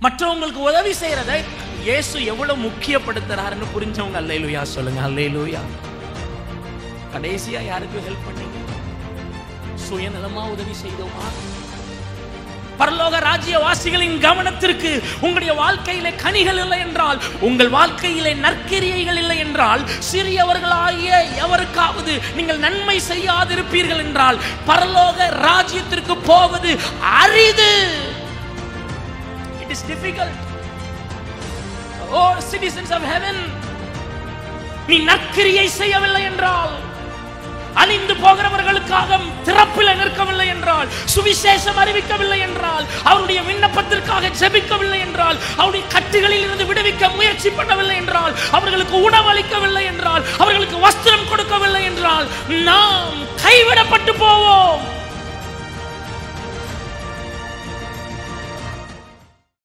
மற்றவங்களுக்கு உதவி செய்யறதை இயேசு எவ்வளவு முக்கியப்படுத்துறாருன்னு புரிஞ்சவங்க அல்லேலூயா சொல்லுங்க. அல்லேலூயா. கடைசியா யாருக்கு ஹெல்ப் பண்ணீங்க? சுயநலமா உதவி செய்தோமா? பரலோக ராஜ்ய வாசிகளின் கவனத்திற்கு உங்களுடைய வாழ்க்கையிலே கனிகள் இல்லை என்றால், உங்கள் வாழ்க்கையிலே நற்கிரியைகள் இல்லை என்றால், சிறியவர்களாகிய எவருக்காவது நீங்கள் நன்மை செய்யாதிருப்பீர்கள் என்றால் பரலோக ராஜ்யத்திற்கு போவது அரிது. It is difficult. Oh citizens of heaven, நீ நற்கிரியை செய்யவில்லை என்றால், அழிந்து போகிறவர்களுக்காக திறப்பில் நிற்கவில்லை என்றால், சுவிசேஷம் அறிவிக்கவில்லை என்றால், அவருடைய விண்ணப்பத்திற்காக ஜெபிக்கவில்லை என்றால், அவருடைய கட்டுகளில் இருந்து விடுவிக்க முயற்சி பண்ணவில்லை என்றால், அவர்களுக்கு உணவளிக்கவில்லை என்றால், அவர்களுக்கு வஸ்திரம் கொடுக்கவில்லை என்றால், நாம் கைவிடப்பட்டு போவோம்.